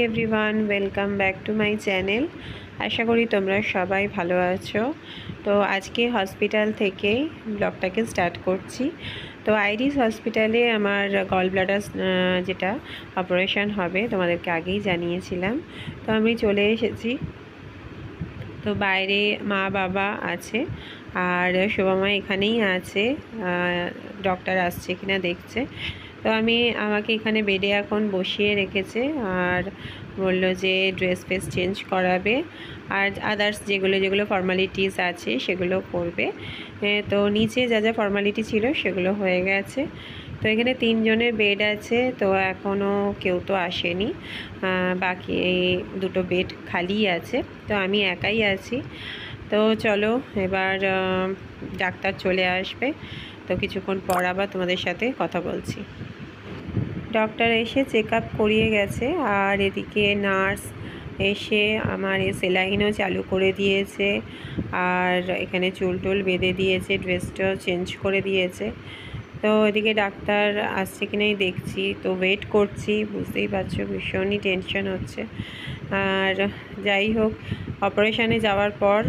Everyone, welcome back to my channel. আশা করি তোমরা সবাই ভালো আছো। তো আজকে হসপিটাল থেকে ব্লগটাকে স্টার্ট করছি। তো আইরিস হসপিটালে আমার গল ব্লাডার যেটা অপারেশন হবে তোমাদেরকে আগেই জানিয়েছিলাম। তো আমি চলে এসেছি। তো বাইরে মা বাবা আছে আর শোভামা এখানেই আছে, ডক্টর আসছে কিনা দেখছে। তো আমাকে এখানে বেডে এখন বসিয়ে রেখেছে আর বলল যে ড্রেস ফেস চেঞ্জ করাবে আর আদার্স যেগুলো ফর্মালিটিস আছে সেগুলো করবে। তো নিচে যা যা ফর্মালিটি ছিল সেগুলো হয়ে গেছে। তো এখানে 3 জনের বেড আছে, তো এখনও কেউ তো আসেনি, বাকি এই 2টো বেড খালি আছে। তো আমি একাই আছি। তো চলো এবার ডাক্তার চলে আসবে, তো কিছুক্ষণ পর আবার তোমাদের সাথে কথা বলছি। ডক্টর এসে চেক আপ করিয়ে গেছে আর এদিকে নার্স এসে আমার সেলাইনও চালু করে দিয়েছে আর এখানে চুল টুল বেঁধে দিয়েছে, ড্রেসটাও চেঞ্জ করে দিয়েছে। তো এদিকে ডাক্তার আসছে কি নাই দেখছি, তো ওয়েট করছি। বুঝতেই পারছো ভীষণই টেনশন হচ্ছে। আর যাই হোক, অপারেশানে যাওয়ার পর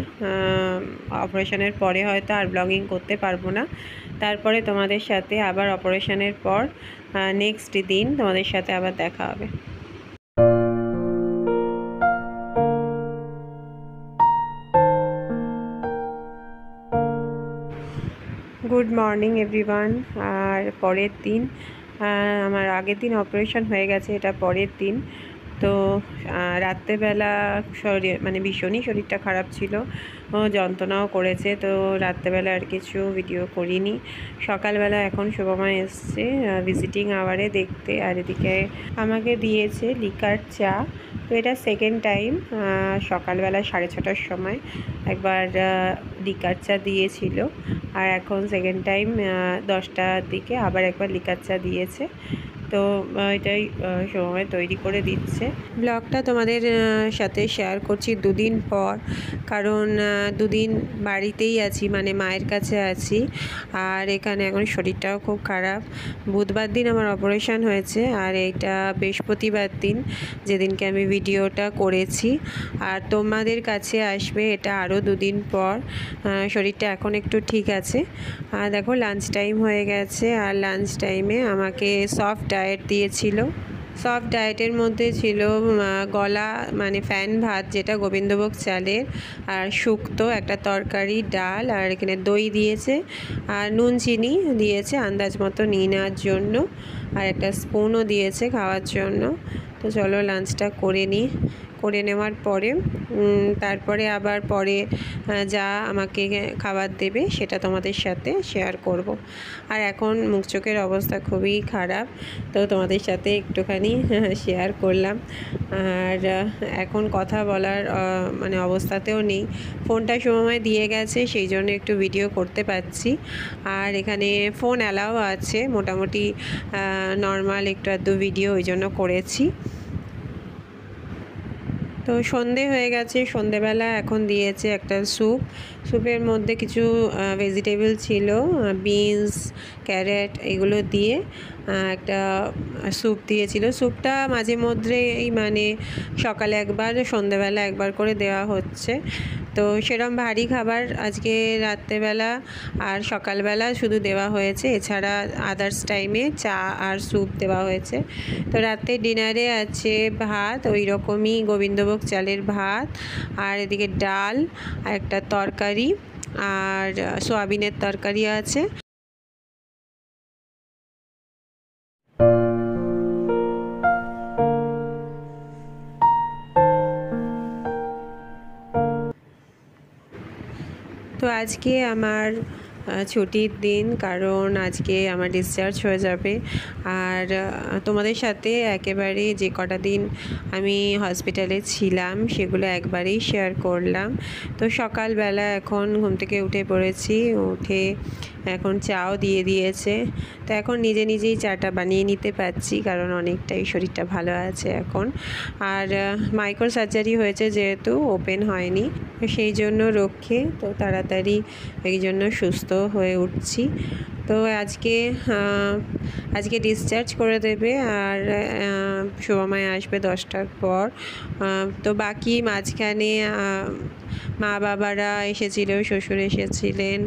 অপারেশানের পরে হয়তো আর ব্লগিং করতে পারবো না। তারপরে তোমাদের সাথে আবার অপারেশানের পর নেক্সট দিন তোমাদের সাথে আবার দেখা হবে। Good morning everyone. আর পরের দিন, আমার আগের দিন অপারেশন হয়ে গেছে, এটা পরের দিন। তো রাত্রেবেলা ভীষণই শরীরটা খারাপ ছিল, যন্ত্রণাও করেছে। তো রাত্রেবেলা আর কিছু ভিডিও করিনি। সকালবেলা এখন শোভামা এসছে ভিজিটিং আওয়ারে দেখতে, আর এদিকে আমাকে দিয়েছে লিকার চা। তো এটা সেকেন্ড টাইম। সকালবেলা 6:30টার সময় একবার লিকার চা দিয়েছিল, আর এখন সেকেন্ড টাইম 10টার দিকে আবার একবার লিকার চা দিয়েছে। তো এটাই সময় তৈরি করে দিচ্ছে। ব্লগটা তোমাদের সাথে শেয়ার করছি 2 দিন পর, কারণ 2 দিন বাড়িতেই আছি, মানে মায়ের কাছে আছি। আর এখানে এখন শরীরটাও খুব খারাপ। বুধবার দিন আমার অপারেশন হয়েছে আর এইটা বৃহস্পতিবার দিন, যেদিনকে আমি ভিডিওটা করেছি। আর তোমাদের কাছে আসবে এটা আরও 2 দিন পর। শরীরটা এখন একটু ঠিক আছে। আর দেখো লাঞ্চ টাইম হয়ে গেছে, আর লাঞ্চ টাইমে আমাকে সফট ডায়েট দিয়েছিল। সফট ডায়েটের মধ্যে ছিল গলা ফ্যান ভাত, যেটা গোবিন্দভোগ চালের, আর শুক্তো একটা তরকারি, ডাল, আর এখানে দই দিয়েছে, আর নুন চিনি দিয়েছে আন্দাজ মতো নিয়ে নেওয়ার জন্য, আর একটা স্পুনও দিয়েছে খাওয়ার জন্য। তো চলো লাঞ্চটা করে নেওয়ার পরে তারপরে আবার পরে যা আমাকে খাবার দেবে সেটা তোমাদের সাথে শেয়ার করব। আর এখন মুখ চোখের অবস্থা খুবই খারাপ, তো তোমাদের সাথে একটুখানি শেয়ার করলাম। আর এখন কথা বলার অবস্থাতেও নেই। ফোনটা সময় দিয়ে গেছে, সেই জন্য একটু ভিডিও করতে পারছি। আর এখানে ফোন অ্যালাও আছে, মোটামুটি নর্মাল একটু আধটু ভিডিও ওই জন্য করেছি। তো সন্ধে হয়ে গেছে, সন্ধেবেলা এখন দিয়েছে একটা স্যুপের মধ্যে কিছু ভেজিটেবল ছিল, বিনস, ক্যারেট, এগুলো দিয়ে একটা স্যুপ দিয়েছিল। স্যুপটা মাঝে মধ্যেই সকালে একবার সন্ধেবেলা একবার করে দেওয়া হচ্ছে। তো সেরকম ভারী খাবার আজকে রাত্রেবেলা আর সকালবেলা শুধু দেওয়া হয়েছে, এছাড়া আদার্স টাইমে চা আর স্যুপ দেওয়া হয়েছে। তো রাতে ডিনারে আছে ভাত, ওই রকমই গোবিন্দভোগ চালের ভাত, আর এদিকে ডাল, আর একটা তরকারি, আর সয়াবিনের তরকারি আছে। তো আজকে আমার ছুটির দিন, কারণ আজকে আমার ডিসচার্জ হয়ে যাবে। আর তোমাদের সাথে একেবারে যে কটা দিন আমি হসপিটালে ছিলাম সেগুলো একবারেই শেয়ার করলাম। তো সকালবেলা এখন ঘুম থেকে উঠে পড়েছি, উঠে এখন চাও দিয়ে দিয়েছে। তো এখন নিজেই চাটা বানিয়ে নিতে পারছি, কারণ অনেকটাই শরীরটা ভালো আছে এখন। আর মাইক্রো সার্জারি হয়েছে, যেহেতু ওপেন হয়নি, সেই জন্য রক্ষে, তো তাড়াতাড়ি এই জন্য সুস্থ হয়ে উঠছি। তো আজকে ডিসচার্জ করে দেবে, আর শুভময় আসবে 10টার পর। তো বাকি মাঝখানে মা বাবারা এসেছিল, শ্বশুর এসেছিলেন,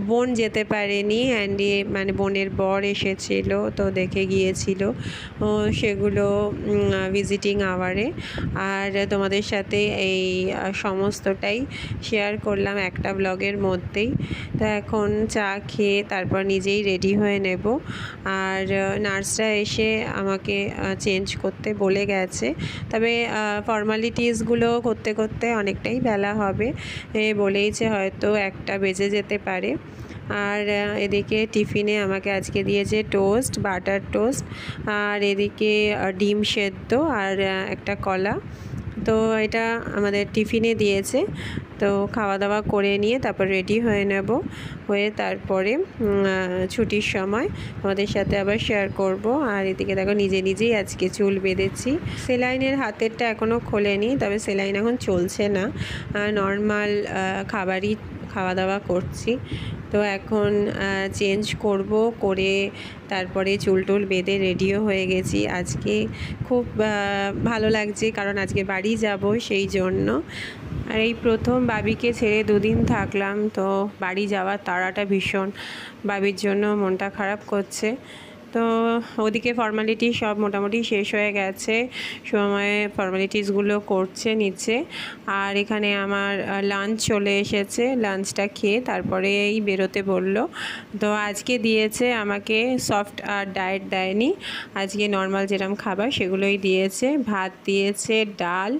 বোন যেতে পারেনি, অ্যান্ডি মানে বোনের বর এসেছিল, তো দেখে গিয়েছিল সেগুলো ভিজিটিং আওয়ারে। আর তোমাদের সাথে এই সমস্তটাই শেয়ার করলাম একটা ব্লগের মধ্যেই। তো এখন চা খেয়ে তারপর নিজেই রেডি হয়ে নেব। আর নার্সরা এসে আমাকে চেঞ্জ করতে বলে গেছে, তবে ফর্মালিটিসগুলো করতে করতে অনেকটাই বেলা হবে, বলেইছে হয়তো 1টা বেজে যেতে পারে। আর এদিকে টিফিনে আমাকে আজকে দিয়েছে টোস্ট, বাটার টোস্ট, আর এদিকে ডিম সেদ্ধ আর একটা কলা। তো এটা আমাদের টিফিনে দিয়েছে। তো খাওয়া দাওয়া করে নিয়ে তারপর রেডি হয়ে নেব, হয়ে তারপরে ছুটির সময় আমাদের সাথে আবার শেয়ার করব। আর এদিকে দেখো নিজেই আজকে চুল বেঁধেছি। সেলাইনের হাতেরটা এখনও খোলেনি, তবে সেলাইন এখন চলছে না, নর্মাল খাওয়া দাওয়া করছি। তো এখন চেঞ্জ করব, করে তারপরে চুল টুল বেঁধে রেডিও হয়ে গেছি। আজকে খুব ভালো লাগছে, কারণ আজকে বাড়ি যাব সেই জন্য। আর এই প্রথম বাবিকে ছেড়ে 2 দিন থাকলাম, তো বাড়ি যাওয়ার তাড়াটা ভীষণ, বাবির জন্য মনটা খারাপ করছে। তো ওদিকে ফর্মালিটি সব মোটামুটি শেষ হয়ে গেছে, সময়ে ফর্মালিটিসগুলো করছে নিচে। আর এখানে আমার লাঞ্চ চলে এসেছে, লাঞ্চটা খেয়ে তারপরেই বেরোতে বলল। তো আজকে দিয়েছে আমাকে সফট আর ডায়েট দেয়নি, আজকে নর্মাল যেরকম খাবার সেগুলোই দিয়েছে। ভাত দিয়েছে, ডাল,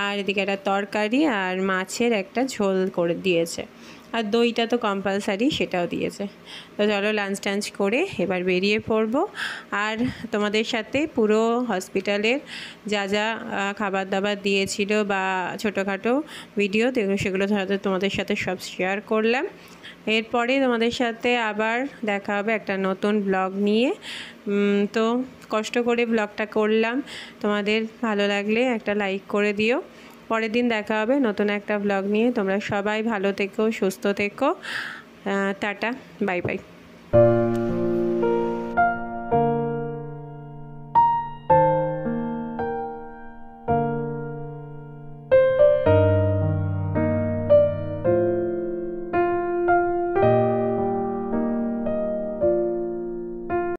আর এদিকে একটা তরকারি আর মাছের একটা ঝোল করে দিয়েছে, আর দইটা তো কম্পালসারি, সেটাও দিয়েছে। তো চলো লাঞ্চ টাঞ্চ করে এবার বেরিয়ে পড়ব। আর তোমাদের সাথে পুরো হসপিটালের যা যা খাবার দাবার দিয়েছিল বা ছোটোখাটো ভিডিও সেগুলো হয়তো তোমাদের সাথে সব শেয়ার করলাম। এরপরে তোমাদের সাথে আবার দেখা হবে একটা নতুন ব্লগ নিয়ে। তো কষ্ট করে ব্লগটা করলাম, তোমাদের ভালো লাগলে একটা লাইক করে দিও। পরের দিন দেখা হবে নতুন একটা ব্লগ নিয়ে। তোমরা সবাই ভালো থেকো, সুস্থ থেকো। Tata, bye bye.